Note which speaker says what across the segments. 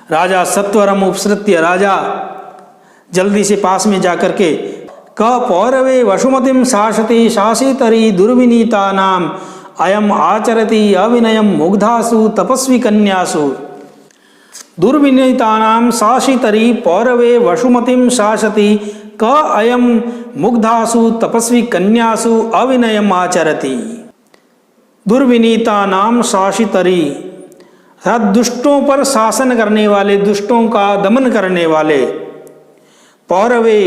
Speaker 1: राजा सत्वरम उपसृत्य, राजा जल्दी से पास में जाकर के क पौरवे वसुमतिम शासते शासितरी दुर्विनीता नाम अयम आचरति अविनयम मुग्धासु तपस्वी कन्यासु। दुर्विनीतानां शासितरी पौरवे वसुमतिम शासति क अयम मुग्धासु तपस्वी कन्यासु अविनयम आचरति। दुर्विनीतानां शासितरी अर्थात दुष्टों पर शासन करने वाले, दुष्टों का दमन करने वाले, पौरवे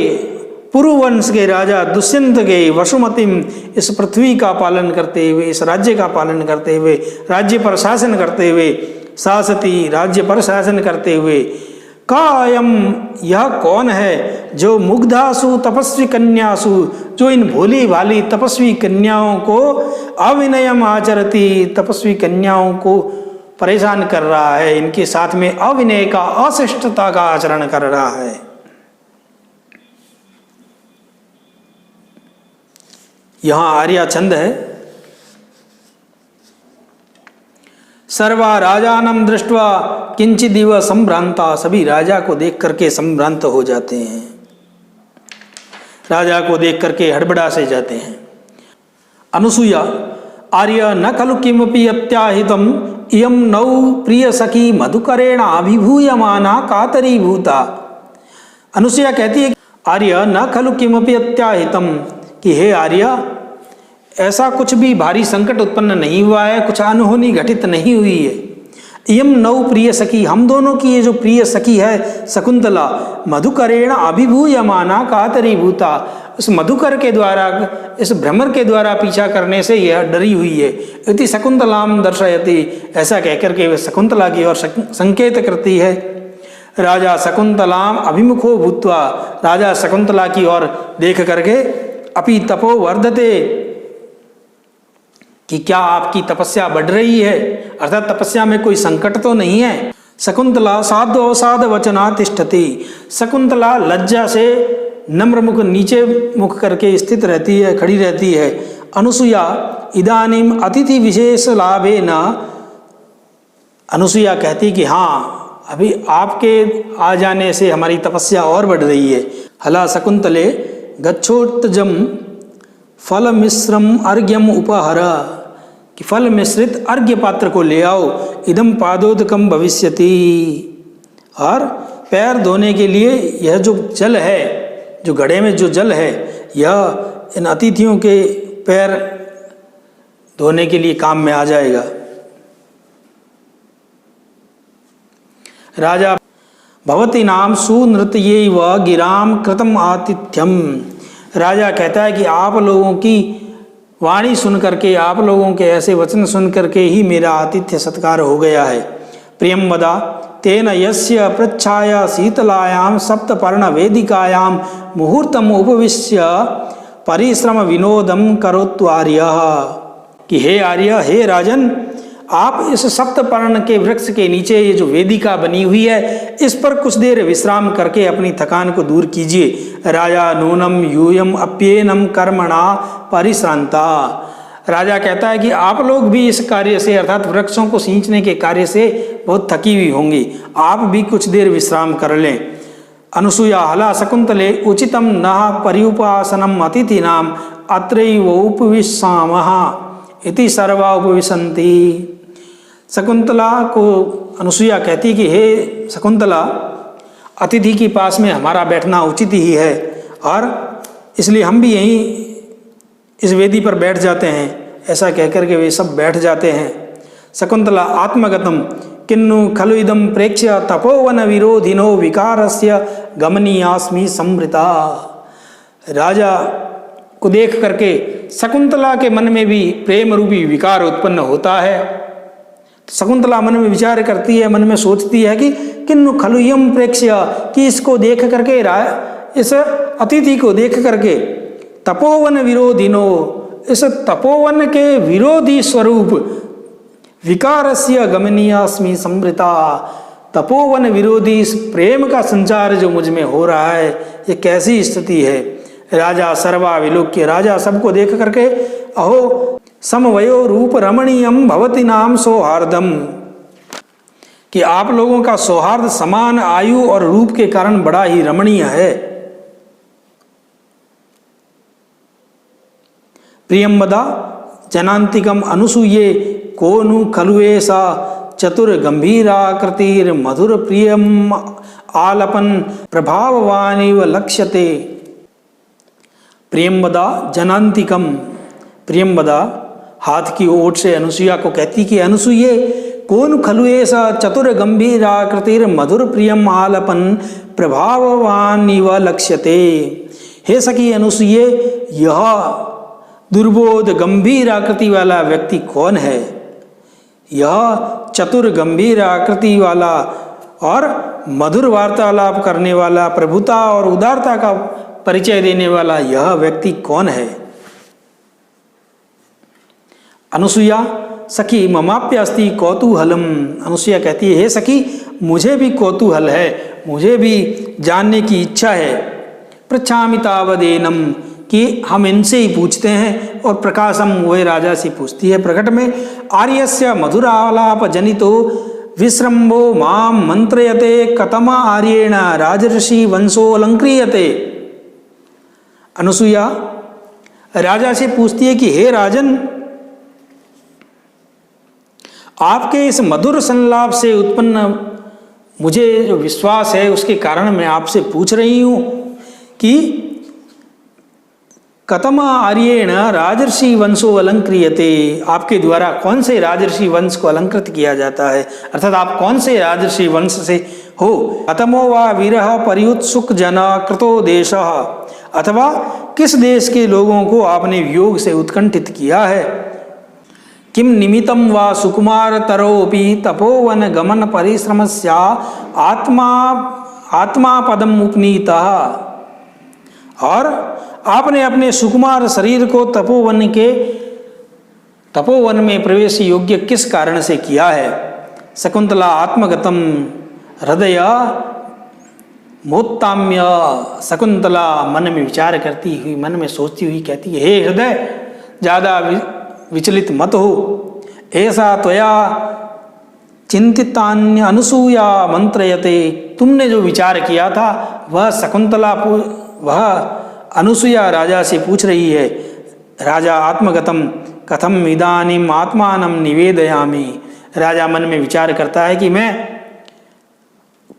Speaker 1: पुरुवंश के राजा दुष्यंत के वसुमतिम इस पृथ्वी का पालन करते हुए, इस राज्य का पालन करते हुए, राज्य पर शासन करते हुए, शासती राज्य पर शासन करते हुए, कायम यह कौन है जो मुग्धासु तपस्वी कन्यासु, जो इन भोली भाली तपस्वी कन्याओं को अविनयम आचरती, तपस्वी कन्याओं को परेशान कर रहा है, इनके साथ में अविनय का, अशिष्टता का आचरण कर रहा है। यहां आर्या छंद है। सर्वा राजानम दृष्ट्वा किंचिदिव संभ्रांता, सभी राजा को देख करके संभ्रांत हो जाते हैं, राजा को देख करके हड़बड़ा से जाते हैं। अनुसूया, आर्य न खलु किमपि अत्याहितम इयं नौ प्रिय सखी मधुकरेण अभिभूयमाना कातरी भूता। अनुसूया कहती है आर्य न खलु किमपि अत्याहितम, कि हे आर्य ऐसा कुछ भी भारी संकट उत्पन्न नहीं हुआ है, कुछ अनहोनी घटित नहीं हुई है। इयम नौ प्रिय सखी, हम दोनों की ये जो प्रिय सखी है शकुंतला, मधुकरेण अभिभूयमाना कातरी भूता, उस मधुकर के द्वारा, इस भ्रमर के द्वारा पीछा करने से यह डरी हुई है। इति शकुंतलाम दर्शयति, ऐसा कहकर के वह शकुंतला की ओर संकेत करती है। राजा शकुंतलाम अभिमुखो भूत्वा, राजा शकुंतला की ओर देख करके अपि तपो वर्धते, कि क्या आपकी तपस्या बढ़ रही है, अर्थात तपस्या में कोई संकट तो नहीं है। शकुंतला साधोसाध वचना तिष्ठति, शकुंतला लज्जा से नम्र मुख, नीचे मुख करके स्थित रहती है, खड़ी रहती है। अनुसूया इदानीम अतिथि विशेष लाभे न, अनुसूया कहती कि हाँ अभी आपके आ जाने से हमारी तपस्या और बढ़ रही है। हला शकुंतले गच्छोत्तजम फल मिश्रम अर्घ्यम उपहर, कि फल मिश्रित अर्घ्य पात्र को ले आओ, इदम पादोदकम भविष्यति, और पैर धोने के लिए यह जो जल है, जो घड़े में जो जल है, यह इन अतिथियों के पैर धोने के लिए काम में आ जाएगा। राजा भवती नाम सुनृत्यैव गिराम कृतम आतिथ्यम, राजा कहता है कि आप लोगों की वाणी सुन करके, आप लोगों के ऐसे वचन सुन करके ही मेरा आतिथ्य सत्कार हो गया है। प्रियम वदा तेन यस्य पृच्छाया शीतलायां सप्तपर्ण वेदिकायां मुहूर्तम उपविश्य परिश्रम विनोदम करोत्वार्यः, कि हे आर्य, हे राजन, आप इस सप्तपर्ण के वृक्ष के नीचे ये जो वेदिका बनी हुई है, इस पर कुछ देर विश्राम करके अपनी थकान को दूर कीजिए। राजा नूनम यूयम अप्येनम कर्मणा परिश्रांता, राजा कहता है कि आप लोग भी इस कार्य से, अर्थात वृक्षों को सींचने के कार्य से बहुत थकी हुई होंगी, आप भी कुछ देर विश्राम कर लें। अनुसूया हला शकुंतले उचितम न पर्युपासनम अतिथिनाम अत्रैव उपविशामः इति सर्वा उपविशन्ति। शकुंतला को अनुसूया कहती कि हे शकुंतला, अतिथि के पास में हमारा बैठना उचित ही है, और इसलिए हम भी यहीं इस वेदी पर बैठ जाते हैं। ऐसा कहकर के वे सब बैठ जाते हैं। शकुंतला आत्मगतम किन्नु खलु इदम प्रेक्ष्य तपोवन विरोधिनो विकारस्य गमनीयास्मि समृता, राजा को देख करके शकुंतला के मन में भी प्रेम रूपी विकार उत्पन्न होता है। तो शकुंतला मन में विचार करती है, मन में सोचती है कि किन्नु खलु यम प्रेक्ष्य, कि इसको देख करके, इस अतिथि को देख करके, तपोवन विरोधिनो, इस तपोवन के विरोधी स्वरूप, विकारस्य गमनीयास्मि समृता, तपोवन विरोधी इस प्रेम का संचार जो मुझ में हो रहा है, ये कैसी स्थिति है। राजा सर्वा विलोक्य, राजा सबको देख करके, अहो समवयो रूप रमणीयम भवती नाम सौहार्दम, कि आप लोगों का सौहार्द समान आयु और रूप के कारण बड़ा ही रमणीय है। प्रियंवदा जनांतिकम अनुसूये कोनु खलुएसा चतुर गंभीराकृतिर मधुर प्रियम आलपन प्रभाववानिव लक्ष्यते। प्रियंवदा जनांतिकम, प्रियंवदा हाथ की ओट से अनुसुईया को कहती कि अनुसूये कौन खलु ऐसा चतुर गंभीर आकृतिर मधुर प्रियम आलपन प्रभाववानिव लक्ष्यते। हे सखी अनुसूये, यह दुर्बोध गंभीर आकृति वाला व्यक्ति कौन है? यह चतुर गंभीर आकृति वाला और मधुर वार्तालाप करने वाला, प्रभुता और उदारता का परिचय देने वाला यह व्यक्ति कौन है? अनुसूया सखी ममाप्य अस्ति कौतूहलम। अनुसूया कहती है, हे सखी मुझे भी कौतूहल है, मुझे भी जानने की इच्छा है। पृच्छामि तावदेनम, कि हम इनसे ही पूछते हैं। और प्रकाशम, वह राजा से पूछती है। प्रकट में आर्यस्य मधुरालाप जनितो विश्रम्भो माम मंत्रयते कतमा आर्येण राजर्षि वंशो अलंक्रियते। अनुसूया राजा से पूछती है कि हे राजन, आपके इस मधुर संलाप से उत्पन्न मुझे जो विश्वास है उसके कारण मैं आपसे पूछ रही हूं कि कतमा आर्येण राजर्षि वंशो अलंक्रियते, आपके द्वारा कौन से राजर्षि वंश को अलंकृत किया जाता है, अर्थात आप कौन से राजर्षि वंश से हो। कतमो वा विरह परियुत्सुक जना कृतो देशः, अथवा किस देश के लोगों को आपने वियोग से उत्कंठित किया है। किम निमित्तं वा सुकुमार तरोपि तपोवन गमन परिश्रमस्या आत्मा पदम उपनीतः, और आपने अपने सुकुमार शरीर को तपोवन में प्रवेश योग्य किस कारण से किया है। शकुंतला आत्मगतम हृदय मोत्ताम्य, शकुंतला मन में विचार करती हुई, मन में सोचती हुई कहती है, हे हृदय ज़्यादा विचलित मत हो। ऐसा त्वया चिंतितान्य अनुसूया मंत्रयते, तुमने जो विचार किया था वह शकुंतला वह अनुसूया राजा से पूछ रही है। राजा आत्मगतम कथम इदानीम आत्मानं निवेदयामि, राजा मन में विचार करता है कि मैं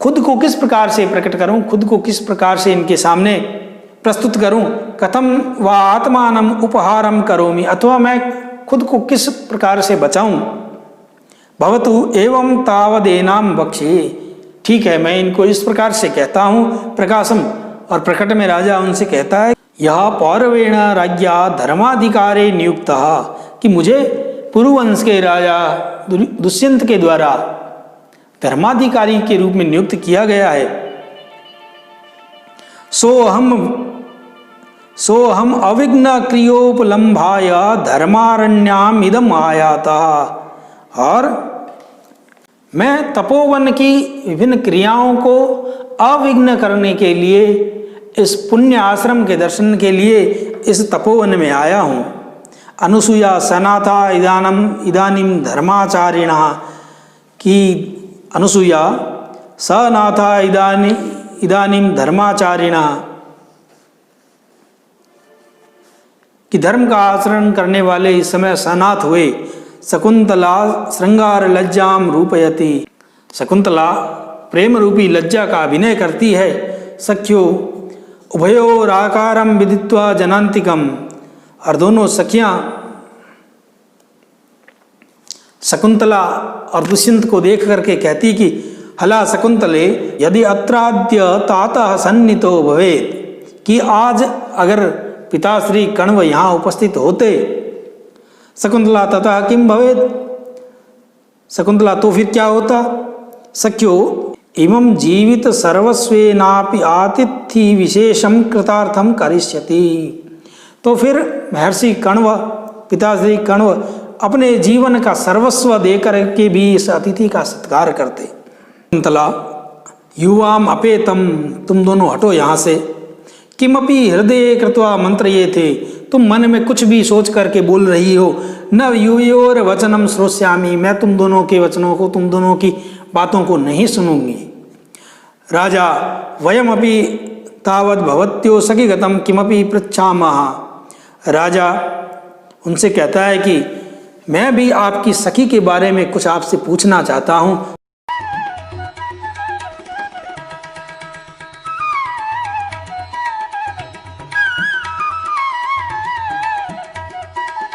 Speaker 1: खुद को किस प्रकार से प्रकट करूं, खुद को किस प्रकार से इनके सामने प्रस्तुत करूं। कथम व आत्मानं उपहारम करोमि, अथवा मैं खुद को किस प्रकार से बचाऊं। भवतु एवं तावदेनाम बक्षे, ठीक है मैं इनको इस प्रकार से कहता हूँ। प्रकाशम, और प्रकट में राजा उनसे कहता है, यह पौरवेण राज्ञा धर्माधिकारे नियुक्त, कि मुझे पुरुवंश के राजा दुष्यंत के द्वारा धर्माधिकारी के रूप में नियुक्त किया गया है। सोहम अविघ्न क्रियोपलम्भाय धर्मारण्याम इदम आयाता, और मैं तपोवन की विभिन्न क्रियाओं को अविघ्न करने के लिए, इस पुण्य आश्रम के दर्शन के लिए इस तपोवन में आया हूँ। अनुसूया सनाथा इदानीम धर्माचारिणा, की अनुसूया सनाथा इदानीम धर्माचारिणा, कि धर्म का आचरण करने वाले इस समय सनाथ हुए। शकुंतला श्रृंगार लज्जाम रूपयति, शकुंतला प्रेम रूपी लज्जा का अभिनय करती है। सख्यो उभयोराकारम विदित्वा जनांतिकम, और दोनों सखियां शकुंतला और दुष्यंत को देख करके कहती कि हला शकुंतले यदि अत्राद्य तातः सन्नितो भवेत्, कि आज अगर पिताश्री कण्व यहाँ उपस्थित होते। शकुंतला ततः किम भवेत्, शकुंतला तो फिर क्या होता। सख्यो इमं जीवित सर्वस्वेनापि आतिथ्य विशेषम कृतार्थम करिष्यति, तो फिर महर्षि कण्व, पिताश्री कण्व अपने जीवन का सर्वस्व देकर के भी इस अतिथि का सत्कार करते। शकुंतला युवाम अपेतम, तुम दोनों हटो यहाँ से। किमपि हृदय कृत्वा मंत्र ये थे, तुम मन में कुछ भी सोच करके बोल रही हो। न युयोर वचनम श्रोष्यामि, मैं तुम दोनों के वचनों को, तुम दोनों की बातों को नहीं सुनूंगी। राजा वयमपि तावद भवत्यो सखीगतम किमपि पृच्छामः। राजा उनसे कहता है कि मैं भी आपकी सखी के बारे में कुछ आपसे पूछना चाहता हूँ।